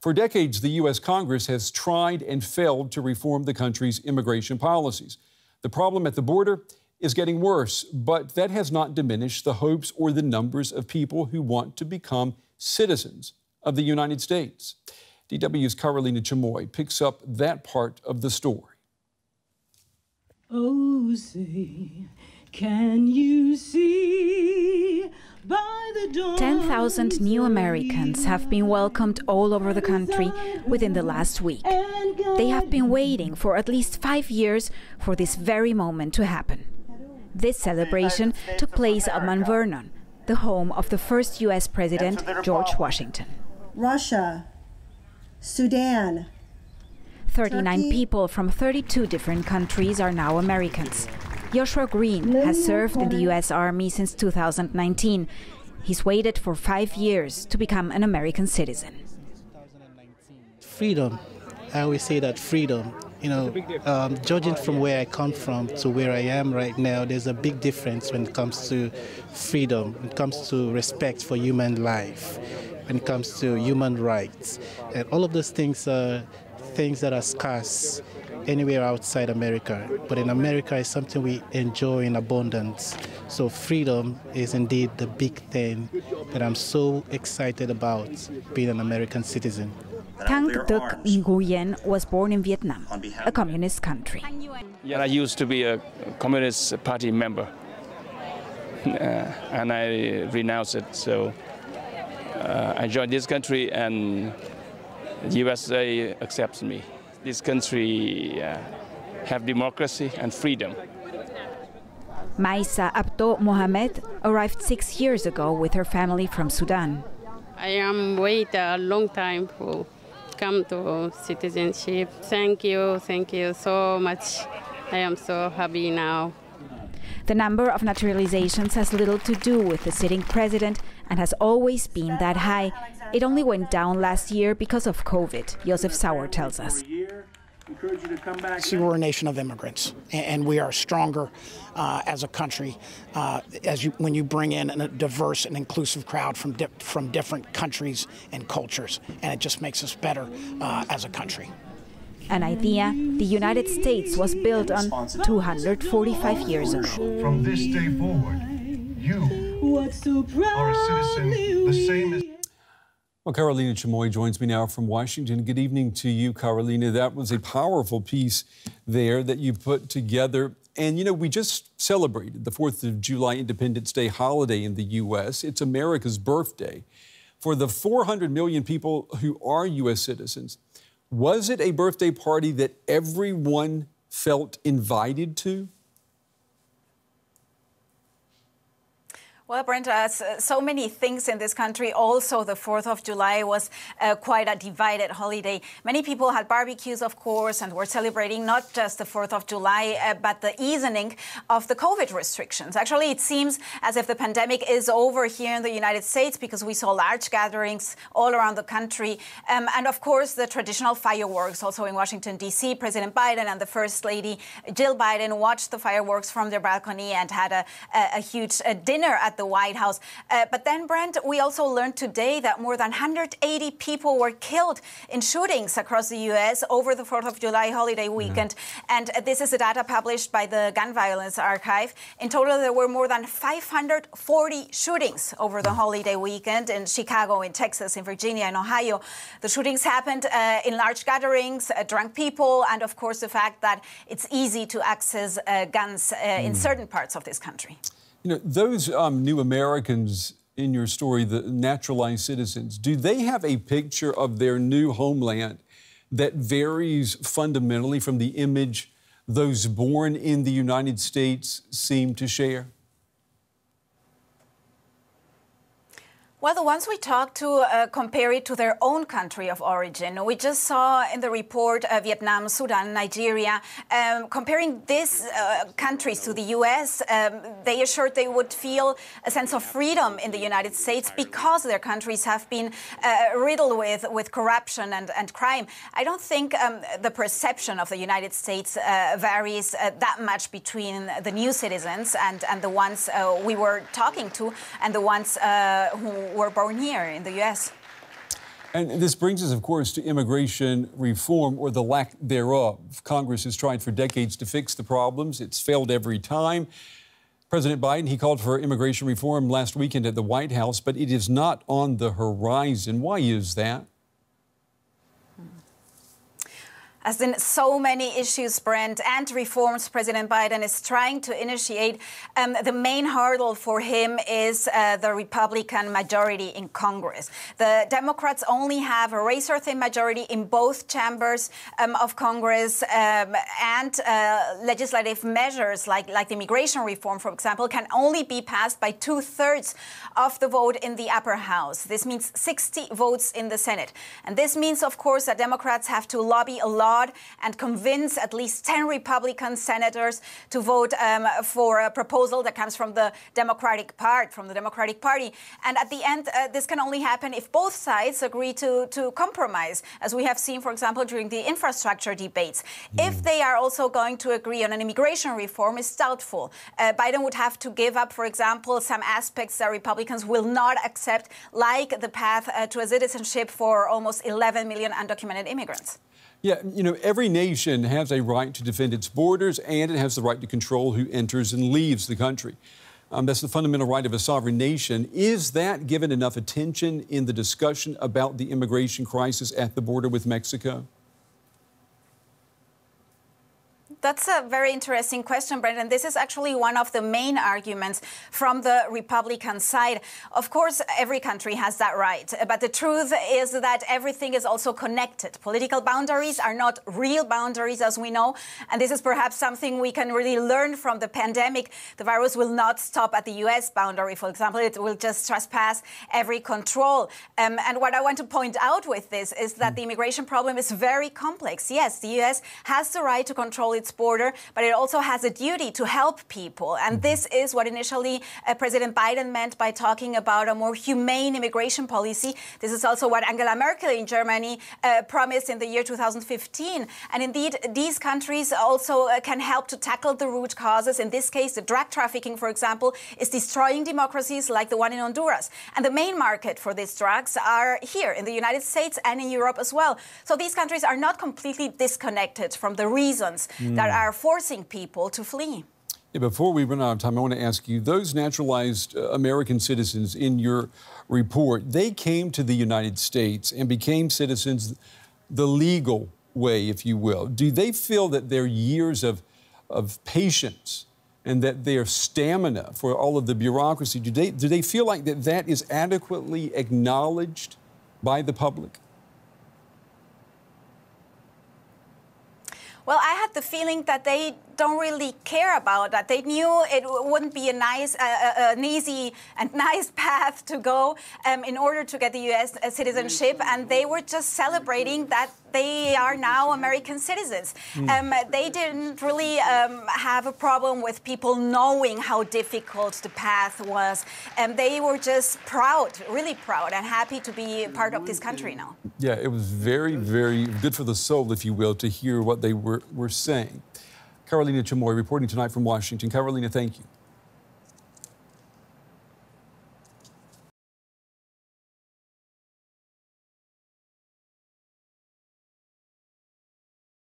For decades, the U.S. Congress has tried and failed to reform the country's immigration policies. The problem at the border is getting worse, but that has not diminished the hopes or the numbers of people who want to become citizens of the United States. DW's Carolina Chimoy picks up that part of the story. Oh, say, can you see by the dawn's 10,000 new Americans have been welcomed all over the country within the last week. They have been waiting for at least 5 years for this very moment to happen. This celebration took place at Mount Vernon, the home of the first U.S. President, George Washington. Russia, Sudan, 39 Turkey. people from 32 different countries are now Americans. Joshua Green has served in the U.S. Army since 2019. He's waited for 5 years to become an American citizen. Freedom. I always say that freedom. You know, judging from where I come from to where I am right now, there's a big difference when it comes to freedom, when it comes to respect for human life, when it comes to human rights. And all of those things are things that are scarce anywhere outside America. But in America, it's something we enjoy in abundance. So freedom is indeed the big thing that I'm so excited about being an American citizen. Thang Nguyen was born in Vietnam, a communist country. Yeah, I used to be a Communist Party member, and I renounced it. So I joined this country, and the USA accepts me. This country have democracy and freedom. Maissa Abdo Mohamed arrived 6 years ago with her family from Sudan. I am wait a long time for come to citizenship. Thank you so much. I am so happy now. The number of naturalizations has little to do with the sitting president and has always been that high. It only went down last year because of COVID, Joseph Sauer tells us. See, we're a nation of immigrants, and we are stronger as a country when you bring in a diverse and inclusive crowd from different countries and cultures, and it just makes us better as a country. An idea the United States was built on 245 years ago. From this day forward, you are a citizen the same as... Well, Carolina Chimoy joins me now from Washington. Good evening to you, Carolina. That was a powerful piece there that you put together. And, you know, we just celebrated the 4th of July Independence Day holiday in the U.S. It's America's birthday. For the 400 million people who are U.S. citizens, was it a birthday party that everyone felt invited to? Well, Brent, so many things in this country. Also, the 4th of July was quite a divided holiday. Many people had barbecues, of course, and were celebrating not just the 4th of July, but the easing of the COVID restrictions. Actually, it seems as if the pandemic is over here in the United States because we saw large gatherings all around the country. And, of course, the traditional fireworks. Also in Washington, D.C., President Biden and the First Lady, Jill Biden, watched the fireworks from their balcony and had a huge dinner at the White House. But then, Brent, we also learned today that more than 180 people were killed in shootings across the U.S. over the 4th of July holiday weekend. And this is the data published by the Gun Violence Archive. In total, there were more than 540 shootings over the holiday weekend in Chicago, in Texas, in Virginia, and Ohio. The shootings happened in large gatherings, drunk people, and, of course, the fact that it's easy to access guns in certain parts of this country. You know, those new Americans in your story, the naturalized citizens, do they have a picture of their new homeland that varies fundamentally from the image those born in the United States seem to share? Well, the ones we talked to compare it to their own country of origin. We just saw in the report Vietnam, Sudan, Nigeria. Comparing these countries to the U.S., they assured they would feel a sense of freedom in the United States because their countries have been riddled with corruption and crime. I don't think the perception of the United States varies that much between the new citizens and the ones we were talking to and the ones who were born here in the U.S. And this brings us, of course, to immigration reform, or the lack thereof. Congress has tried for decades to fix the problems. It's failed every time. President Biden, he called for immigration reform last weekend at the White House, but it is not on the horizon. Why is that? As in so many issues, Brent, and reforms President Biden is trying to initiate, the main hurdle for him is the Republican majority in Congress. The Democrats only have a razor-thin majority in both chambers of Congress, and legislative measures like the immigration reform, for example, can only be passed by 2/3 of the vote in the upper house. This means 60 votes in the Senate. And this means, of course, that Democrats have to lobby a lot and convince at least 10 Republican senators to vote for a proposal that comes from the Democratic Party. And at the end, this can only happen if both sides agree to compromise, as we have seen, for example, during the infrastructure debates. If they are also going to agree on an immigration reform, is doubtful. Biden would have to give up, for example, some aspects that Republicans will not accept, like the path to a citizenship for almost 11 million undocumented immigrants. Yeah, you know, every nation has a right to defend its borders, and it has the right to control who enters and leaves the country. That's the fundamental right of a sovereign nation. Is that given enough attention in the discussion about the immigration crisis at the border with Mexico? That's a very interesting question, Brent, and this is actually one of the main arguments from the Republican side. Of course, every country has that right, but the truth is that everything is also connected. Political boundaries are not real boundaries, as we know, and this is perhaps something we can really learn from the pandemic. The virus will not stop at the U.S. boundary, for example. It will just trespass every control. And what I want to point out with this is that the immigration problem is very complex. Yes, the U.S. has the right to control its border, but it also has a duty to help people. And this is what initially President Biden meant by talking about a more humane immigration policy. This is also what Angela Merkel in Germany promised in the year 2015. And indeed, these countries also can help to tackle the root causes. In this case, the drug trafficking, for example, is destroying democracies like the one in Honduras. And the main market for these drugs are here in the United States and in Europe as well. So these countries are not completely disconnected from the reasons that are forcing people to flee. Yeah, before we run out of time, I want to ask you, those naturalized American citizens in your report, they came to the United States and became citizens the legal way, if you will. Do they feel that their years of patience and that their stamina for all of the bureaucracy, do they feel like that is adequately acknowledged by the public? Well, I had the feeling that they don't really care about that. They knew it wouldn't be an easy and nice path to go in order to get the U.S. citizenship, and they were just celebrating that they are now American citizens. They didn't really have a problem with people knowing how difficult the path was. They were just proud, really proud, and happy to be part of this country now. Yeah, it was very, very good for the soul, if you will, to hear what they were saying. Carolina Chimoy reporting tonight from Washington. Carolina, thank you.